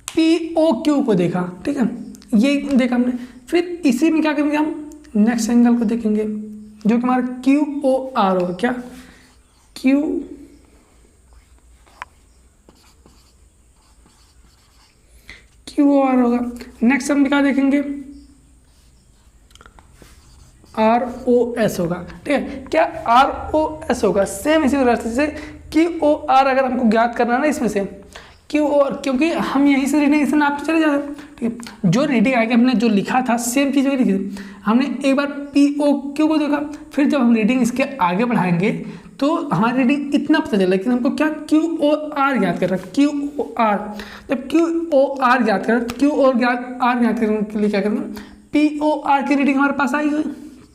POQ को देखा, ठीक है, ये देखा हमने। फिर इसी में क्या करेंगे हम, नेक्स्ट एंगल को देखेंगे जो कि हमारा QOR होगा। क्या, QOR होगा। नेक्स्ट हम क्या देखेंगे, ROS होगा, ठीक है। क्या ROS होगा, सेम इसी तरह से QOR अगर हमको ज्ञात करना है ना इसमें से QOR, क्योंकि हम यहीं से रीडिंग इसे नापते चले जाए, ठीक है। जो रीडिंग आएगी हमने जो लिखा था सेम चीज़ वही लिखी थी हमने। एक बार POQ को देखा, फिर जब हम रीडिंग इसके आगे बढ़ाएंगे तो हमारी रीडिंग इतना पता चला, लेकिन हमको क्या QOR याद कर रहा है, QOR। जब QOR याद कर QOR याद करने के लिए क्या करेंगे, POR की रीडिंग हमारे पास आएगी,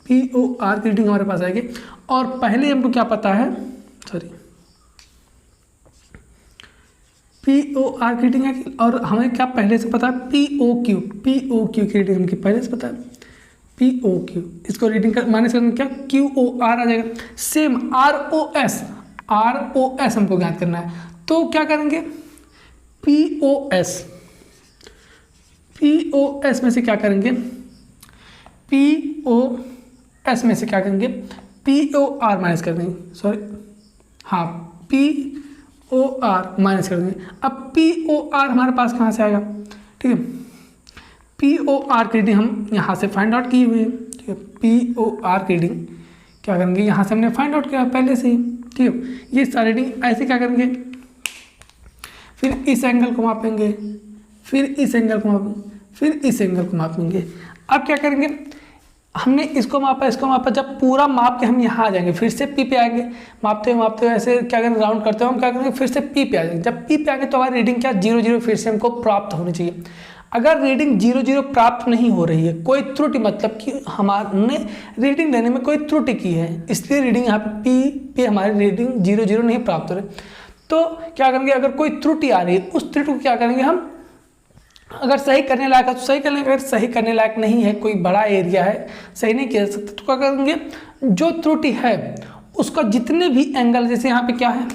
POR की रीडिंग हमारे पास आएगी। और पहले हमको क्या पता है, सॉरी, POR की रीडिंग है, और हमें क्या पहले से पता है, POQ की रीडिंग हमकी पहले से पता है, POQ। इसको रीडिंग कर माइनस करना क्या, QOR आ जाएगा। सेम ROS हमको ज्ञात करना है, तो क्या करेंगे, POS में से क्या करेंगे, POS में से क्या करेंगे, POR माइनस कर देंगे, सॉरी हाँ, POR माइनस कर देंगे। अब POR हमारे पास कहाँ से आएगा, ठीक है। POR की रीडिंग हम यहाँ से फाइंड आउट की हुई है, ठीक है। POR की रीडिंग क्या करेंगे, यहाँ से हमने फाइंड आउट किया पहले से ही, ठीक है। ये सारी रीडिंग ऐसे क्या करेंगे, फिर इस एंगल को मापेंगे, फिर इस एंगल को मापेंगे, फिर इस एंगल को मापेंगे। अब क्या करेंगे, हमने इसको मापा, जब पूरा माप के हम यहाँ आ जाएंगे, फिर से P पे आएंगे, मापते हुए ऐसे क्या करेंगे, राउंड करते हुए हम क्या करेंगे, फिर से P पे आ जाएंगे। जब P पे आएंगे तो हमारी रीडिंग क्या 0 फिर से हमको प्राप्त होनी चाहिए। अगर रीडिंग 0 प्राप्त नहीं हो रही है, कोई त्रुटि, मतलब कि हमने रीडिंग लेने में कोई त्रुटि की है, इसलिए रीडिंग यहाँ पे हमारी रीडिंग 0 नहीं प्राप्त हो रही, तो क्या करेंगे, अगर कोई त्रुटि आ रही है उस त्रुटि को क्या करेंगे हम, अगर सही करने लायक है तो सही कर लेंगे, अगर सही करने लायक नहीं है, कोई बड़ा एरिया है सही नहीं किया जा सकता, तो क्या करेंगे, जो त्रुटि है उसका जितने भी एंगल, जैसे यहाँ पे क्या है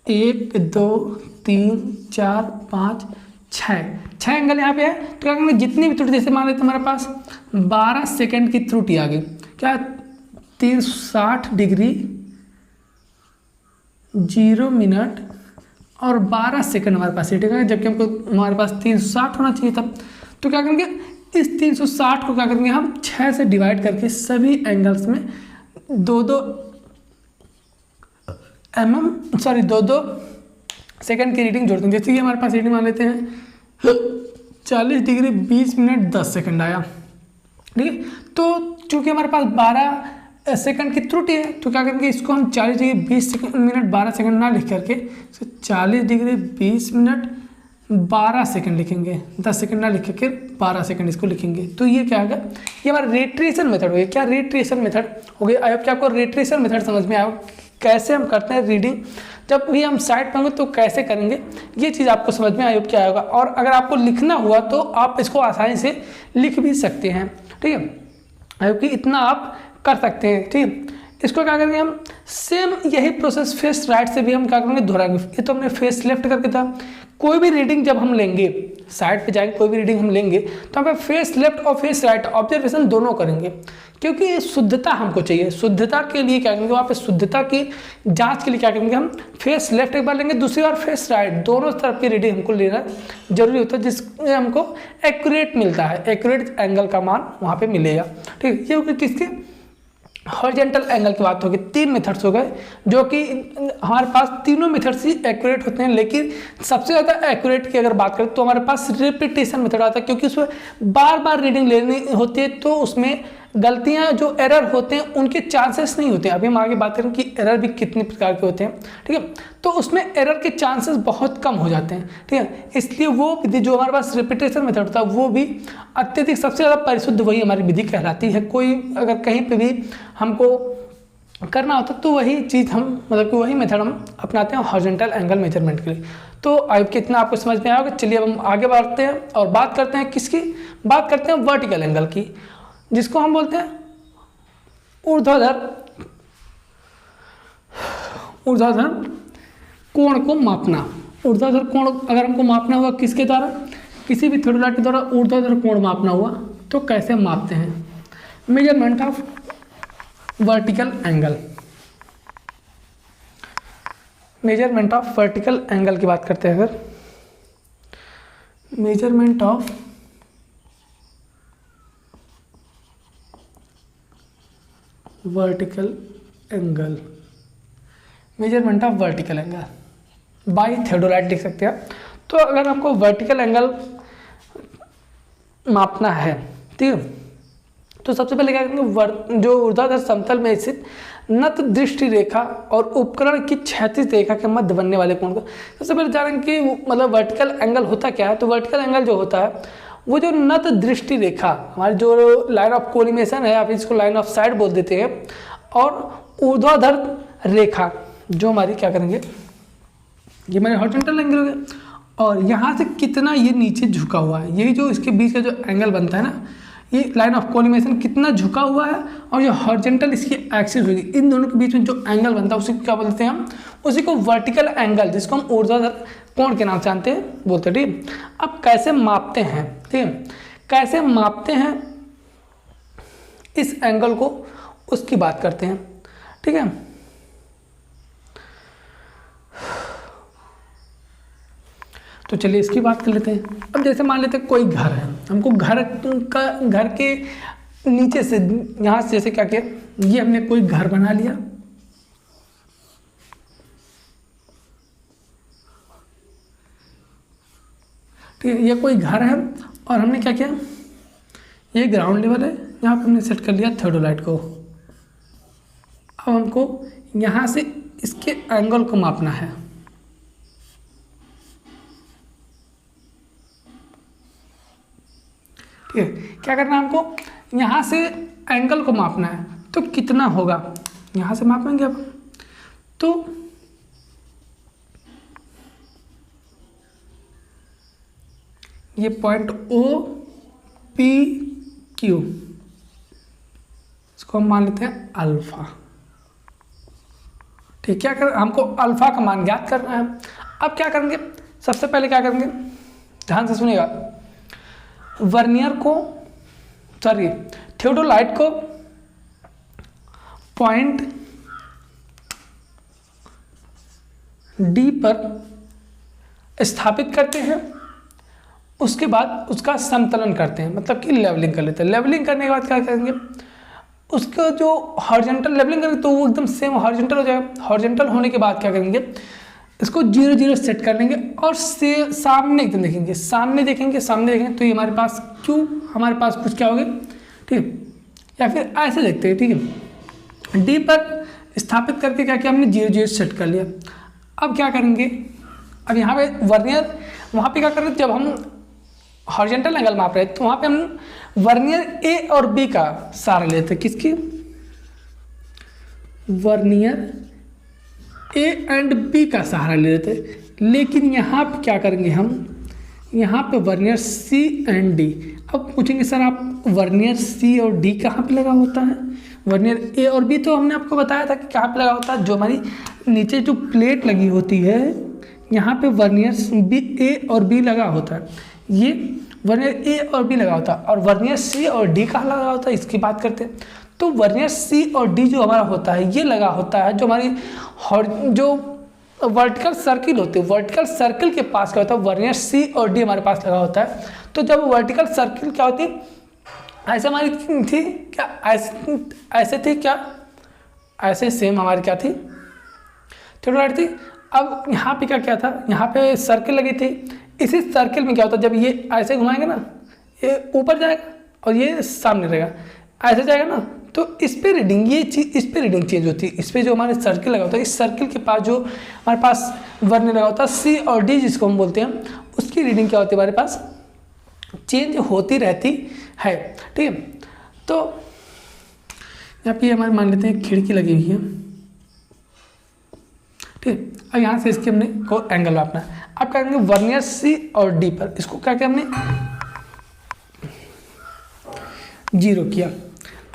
1 2 3 4 5 6 एंगल यहाँ पे है, तो क्या करेंगे, जितनी भी त्रुटि, जैसे मान लेते हमारे पास 12 सेकंड की त्रुटि आ गई, क्या 360 डिग्री 0 मिनट और 12 सेकंड हमारे पास रीडिंग है, जबकि हमको हमारे पास 360 होना चाहिए था। तो क्या करेंगे, इस 360 को क्या करेंगे हम 6 से डिवाइड करके सभी एंगल्स में 2 सेकंड की रीडिंग जोड़ देंगे। जैसे कि हमारे पास रीडिंग मान लेते हैं 40 डिग्री 20 मिनट 10 सेकंड आया, ठीक है। तो चूँकि हमारे पास 12 सेकंड की त्रुटि है, तो क्या करेंगे, इसको हम 40 डिग्री 20 मिनट 12 सेकंड ना लिख करके 40 डिग्री 20 मिनट 12 सेकंड लिखेंगे, 10 सेकंड ना लिख करके 12 सेकंड इसको लिखेंगे। तो ये क्या होगा, ये हमारा रेट्रेशन मेथड हो गया। क्या रेट्रेशन मेथड हो गया। आई होप कि आपको रेट्रेशन मेथड समझ में आया, कैसे हम करते हैं रीडिंग, जब भी हम साइट पर होंगे तो कैसे करेंगे, ये चीज़ आपको समझ में आई होप क्या होगा। और अगर आपको लिखना हुआ तो आप इसको आसानी से लिख भी सकते हैं, ठीक है। आई होप कि इतना आप कर सकते हैं, ठीक है। इसको क्या करेंगे हम, सेम यही प्रोसेस फेस राइट से भी हम क्या करेंगे, दोहराएंगे। ये तो हमने फेस लेफ्ट करके था। कोई भी रीडिंग जब हम लेंगे, साइड पे जाएंगे, कोई भी रीडिंग हम लेंगे तो हम फेस लेफ्ट और फेस राइट ऑब्जर्वेशन दोनों करेंगे, क्योंकि शुद्धता हमको चाहिए। शुद्धता के लिए क्या करेंगे, वहाँ पे शुद्धता की जांच के लिए क्या करेंगे, हम फेस लेफ्ट एक बार लेंगे, दूसरी बार फेस राइट, दोनों तरफ की रीडिंग हमको लेना जरूरी होता है, जिसमें हमको एक्यूरेट मिलता है, एक्यूरेट एंगल का मान वहाँ पे मिलेगा। ठीक, ये होगी किसके, हॉरिजॉन्टल एंगल की बात होगी। 3 मेथड्स हो गए जो कि हमारे पास तीनों मेथड्स ही एक्यूरेट होते हैं, लेकिन सबसे ज़्यादा एक्यूरेट की अगर बात करें तो हमारे पास रिपीटेशन मेथड आता है, क्योंकि उसमें बार बार रीडिंग लेनी होती है, तो उसमें गलतियां जो एरर होते हैं उनके चांसेस नहीं होते हैं। अभी हम आगे बात करें कि एरर भी कितने प्रकार के होते हैं, ठीक है, तो उसमें एरर के चांसेस बहुत कम हो जाते हैं, ठीक है। इसलिए वो विधि जो हमारे पास रिपीटेशन मेथड होता है वो भी अत्यधिक सबसे ज़्यादा परिशुद्ध वही हमारी विधि कहलाती है। कोई अगर कहीं पर भी हमको करना होता तो वही चीज़ हम मतलब कि वही मेथड हम अपनाते हैं हॉरिजॉन्टल एंगल मेजरमेंट के लिए। तो आई कितना आपको समझ में आएगा। चलिए अब हम आगे बढ़ते हैं और बात करते हैं किसकी, बात करते हैं वर्टिकल एंगल की, जिसको हम बोलते हैं ऊर्ध्वाधर कोण को मापना। ऊर्ध्वाधर कोण अगर हमको मापना हुआ किसके द्वारा, किसी भी थ्योडोलाइट के द्वारा ऊर्ध्वाधर कोण मापना हुआ तो कैसे मापते हैं, measurement of vertical angle. Measurement of vertical angle की बात करते हैं, अगर measurement of vertical angle, measurement of vertical angle by theodolite लिख सकते हैं। तो अगर हमको वर्टिकल एंगल मापना है, ठीक है, तो सबसे पहले क्या करेंगे, जो ऊर्ध्वाधर समतल में स्थित नत दृष्टि रेखा और उपकरण की क्षैतिज रेखा के मध्य बनने वाले कोण को सबसे पहले जानेंगे कि मतलब वर्टिकल एंगल होता क्या है। तो वर्टिकल एंगल जो होता है वो जो नत दृष्टि रेखा, हमारी जो लाइन ऑफ कोलिमेशन है, आप इसको लाइन ऑफ साइड बोल देते हैं, और ऊर्ध्वाधर रेखा जो हमारी क्या करेंगे, ये हमारे हॉरिजॉन्टल एंगल हो गया, और यहाँ से कितना ये नीचे झुका हुआ है, यही जो इसके बीच का जो एंगल बनता है ना, ये लाइन ऑफ कोलिमेशन कितना झुका हुआ है, और जो हॉरिजॉन्टल इसकी एक्सिस होगी, इन दोनों के बीच में जो एंगल बनता है उसी को क्या बोलते हैं हम, उसी को वर्टिकल एंगल, जिसको हम ऊर्ध्वाधर कोण के नाम से जानते हैं बोलते हैं। ठीक, अब कैसे मापते हैं, ठीक है, कैसे मापते हैं इस एंगल को, उसकी बात करते हैं, ठीक है। तो चलिए इसकी बात कर लेते हैं। अब जैसे मान लेते हैं कोई घर है, हमको घर के नीचे से, यहाँ से जैसे क्या किया, ये हमने कोई घर बना लिया, ठीक है, ये कोई घर है, और हमने क्या किया, ये ग्राउंड लेवल है, यहाँ पे हमने सेट कर लिया थ्योडोलाइट को। अब हमको यहाँ से इसके एंगल को मापना है, ठीक है। क्या करना है हमको, यहाँ से एंगल को मापना है, तो कितना होगा, यहाँ से मापेंगे अब, तो ये पॉइंट ओ पी क्यू, इसको हम मान लेते हैं अल्फा, ठीक। क्या कर, हमको अल्फा का मान ज्ञात करना है। अब क्या करेंगे, सबसे पहले क्या करेंगे, ध्यान से सुनिएगा, वर्नियर को, सॉरी थ्योडोलाइट को पॉइंट डी पर स्थापित करते हैं, उसके बाद उसका समतलन करते हैं, मतलब कि लेवलिंग कर लेते हैं। लेवलिंग करने के बाद क्या करेंगे, उसका जो हॉरिजॉन्टल लेवलिंग करेंगे तो वो एकदम सेम हॉरिजॉन्टल हो जाएगा। हॉरिजॉन्टल होने के बाद क्या करेंगे, इसको 0 0 सेट कर लेंगे, और से सामने एकदम देखेंगे, सामने देखेंगे तो ये हमारे पास क्यू, हमारे पास कुछ क्या होगा, ठीक है, या फिर ऐसे देखते हैं, ठीक है। डी पर स्थापित करके क्या किया हमने, 0 0 सेट कर लिया। अब क्या करेंगे, अब यहाँ पे वर्नियर, वहाँ पे क्या कर रहे थे, जब हम हॉरिजॉन्टल एंगल माप रहे तो वहाँ पे हम वर्नियर ए और बी का सहारा लेते, किसकी, वर्नियर ए एंड बी का सहारा ले लेते। लेकिन यहाँ पे क्या करेंगे हम, यहाँ पे वर्नियर सी एंड डी। अब पूछेंगे सर आप वर्नियर सी और डी कहाँ पे लगा होता है, वर्नियर ए और बी तो हमने आपको बताया था कि कहाँ पे लगा होता है, जो हमारी नीचे जो प्लेट लगी होती है यहाँ पे वर्नियर बी ए और बी लगा होता है, ये वर्नियर ए और बी लगा होता है। और वर्नियर सी और डी कहाँ लगा होता है इसकी बात करते हैं। तो वर्नियर सी और डी जो हमारा होता है ये लगा होता है जो हमारी जो वर्टिकल सर्किल होती है, वर्टिकल सर्किल के पास क्या होता है, वर्नियर सी और डी हमारे पास लगा होता है। तो जब वर्टिकल सर्किल क्या होती है, ऐसे हमारी थी क्या, ऐसे थी क्या, ऐसे सेम हमारी क्या थी, थोड़ी थी। अब यहाँ पे क्या था, यहाँ पे सर्किल लगी थी, इसी सर्किल में क्या होता है जब ये ऐसे घुमाएंगे ना, ये ऊपर जाएगा और ये सामने रहेगा, ऐसे जाएगा ना, तो इस पे रीडिंग, ये चीज इस पे रीडिंग चेंज होती है। इस पे जो हमारे सर्किल लगा होता है, इस सर्किल के पास जो हमारे पास वर्नियर लगा होता है सी और डी जिसको हम बोलते हैं, उसकी रीडिंग क्या होती है हमारे पास, चेंज होती रहती है। ठीक है, तो यहाँ पे हमारे मान लेते हैं खिड़की लगी हुई है, ठीक है। अब यहाँ से इसके हमने को एंगल मापना है। अब क्या करेंगे, वर्नियर सी और डी पर इसको क्या किया हमने, 0 किया।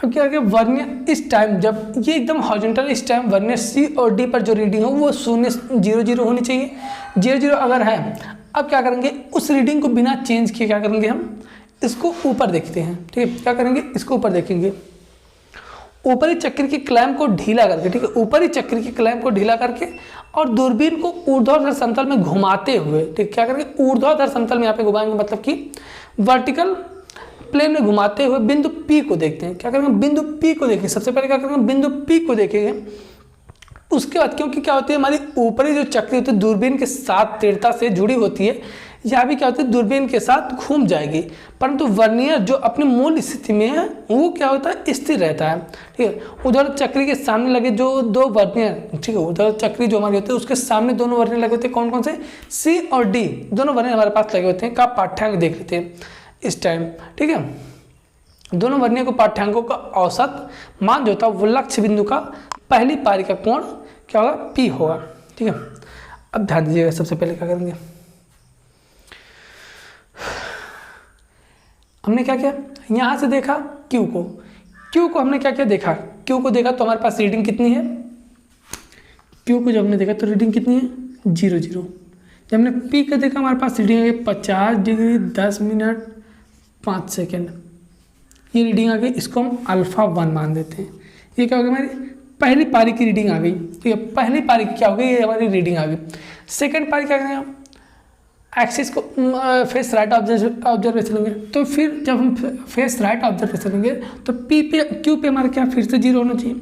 अब क्या करेंगे, वर्नियर इस टाइम जब ये एकदम हॉरिजॉन्टल, इस टाइम वर्नियर सी और डी पर जो रीडिंग हो वो 0 0 0 होनी चाहिए, 0 0 अगर है। अब क्या करेंगे, उस रीडिंग को बिना चेंज किए क्या करेंगे, हम इसको ऊपर देखते हैं। ठीक है, क्या करेंगे, इसको ऊपर देखेंगे, ऊपरी चक्र की क्लैंप को ढीला करके, ठीक है, ऊपरी चक्र की क्लैंप को ढीला करके और दूरबीन को ऊर्ध्वाधर समतल में घुमाते हुए, ठीक, क्या करेंगे, ऊर्ध्वाधर समतल में यहाँ पे घुमाएंगे, मतलब कि वर्टिकल प्लेन में घुमाते हुए बिंदु P को देखते हैं। क्या करेंगे, बिंदु P को देखेंगे, सबसे पहले क्या करेंगे, बिंदु P को देखेंगे। उसके बाद क्योंकि क्या होती है, हमारी ऊपरी जो चक्री होती है दूरबीन के साथ दृढ़ता से जुड़ी होती है, यहाँ भी क्या होती है, दूरबीन के साथ घूम जाएगी, परंतु वर्नियर जो अपनी मूल स्थिति में है वो क्या होता है, स्थिर रहता है। ठीक है, उधर चक्री के सामने लगे जो दो वर्नियर, ठीक है, उधर चक्री जो हमारी होती है उसके सामने दोनों वर्नियर लगे होते हैं, कौन कौन से, सी और डी, दोनों वर्नियर हमारे पास लगे होते हैं। का पाठ्यांक देख लेते हैं इस टाइम। ठीक है, दोनों वर्नियर को पाठ्यांकों का औसत मान जो होता है वो लक्ष्य बिंदु का पहली पारी का कोण क्या होगा, P होगा। ठीक है, अब ध्यान दीजिएगा, सबसे पहले क्या करेंगे, हमने क्या किया, यहाँ से देखा Q को हमने क्या क्या देखा, Q को देखा तो हमारे पास रीडिंग कितनी है, Q को जब हमने देखा तो रीडिंग कितनी है, 0 0। जब हमने P का देखा हमारे पास रीडिंग है 50 डिग्री 10 मिनट 5 सेकेंड, ये रीडिंग आ गई, इसको हम α1 मान देते हैं। ये क्या हो गया, हमारी पहली पारी की रीडिंग आ गई। ठीक है, पहली पारी की क्या हो गई, ये हमारी रीडिंग आ गई। सेकंड पारी क्या करेंगे, हम एक्सिस को फेस राइट ऑब्जर्वेशन लेंगे, तो फिर जब हम फेस राइट ऑब्जर्वेशन लेंगे तो P पे Q पे हमारा क्या फिर से 0 होना चाहिए,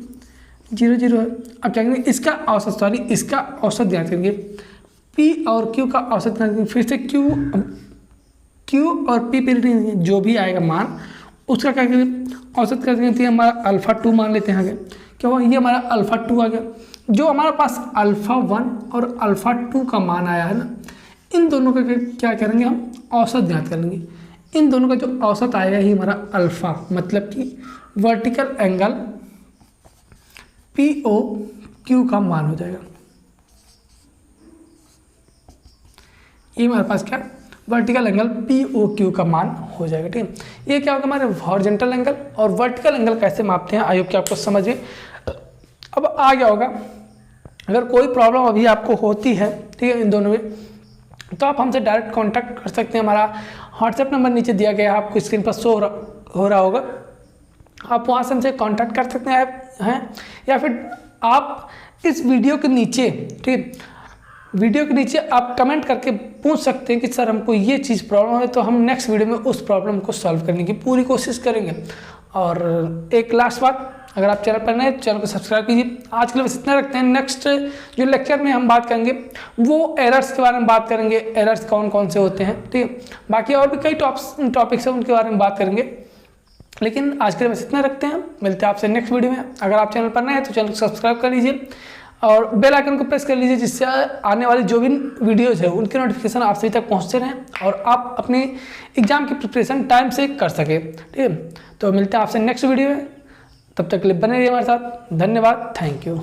0 0 है। अब क्या करेंगे, इसका औसत ज्ञात करेंगे, P और Q का औसत ज्ञात करेंगे, फिर से Q और P पे रीडिंग जो भी आएगा मान उसका क्या करेंगे, औसत कर देते हैं, हमारा α2 मान लेते हैं आगे, क्या हुआ, ये हमारा α2 आ गया। जो हमारे पास α1 और α2 का मान आया है ना, इन दोनों का क्या करेंगे, हम औसत ज्ञात करेंगे। इन दोनों का जो औसत आएगा ही हमारा अल्फा, मतलब कि वर्टिकल एंगल POQ का मान हो जाएगा। ये हमारे पास क्या, वर्टिकल एंगल POQ का मान हो जाएगा। ठीक है, ये क्या होगा, हमारे हॉरिजॉन्टल एंगल और वर्टिकल एंगल कैसे मापते हैं, आई होप कि आपको समझ में अब आ गया होगा। अगर कोई प्रॉब्लम अभी आपको होती है, ठीक है, इन दोनों में, तो आप हमसे डायरेक्ट कांटेक्ट कर सकते हैं। हमारा व्हाट्सएप नंबर नीचे दिया गया है, आपको स्क्रीन पर शो हो रहा होगा, आप वहाँ से हमसे कांटेक्ट कर सकते हैं, या फिर आप इस वीडियो के नीचे, ठीक, वीडियो के नीचे आप कमेंट करके पूछ सकते हैं कि सर हमको ये चीज़ प्रॉब्लम है, तो हम नेक्स्ट वीडियो में उस प्रॉब्लम को सॉल्व करने की पूरी कोशिश करेंगे। और एक लास्ट बात, अगर आप चैनल पर नए तो चैनल को सब्सक्राइब कीजिए। आज के लिए बस इतना रखते हैं। नेक्स्ट जो लेक्चर में हम बात करेंगे वो एरर्स के बारे में बात करेंगे, एरर्स कौन कौन से होते हैं, ठीक है। बाकी और भी कई टॉपिक्स हैं, उनके बारे में बात करेंगे, लेकिन आज के लिए बस इतना रखते हैं। मिलते हैं आपसे नेक्स्ट वीडियो में। अगर आप चैनल पर नए हैं तो चैनल को सब्सक्राइब कर लीजिए और बेल आइकन को प्रेस कर लीजिए, जिससे आने वाली जो भी वीडियोज़ है उनके नोटिफिकेशन आप सभी तक पहुँचते रहें और आप अपने एग्जाम की प्रिपरेशन टाइम से कर सकें, ठीक है। तो मिलते हैं आपसे नेक्स्ट वीडियो में, तब तक के लिए बने रहिए हमारे साथ। धन्यवाद, थैंक यू।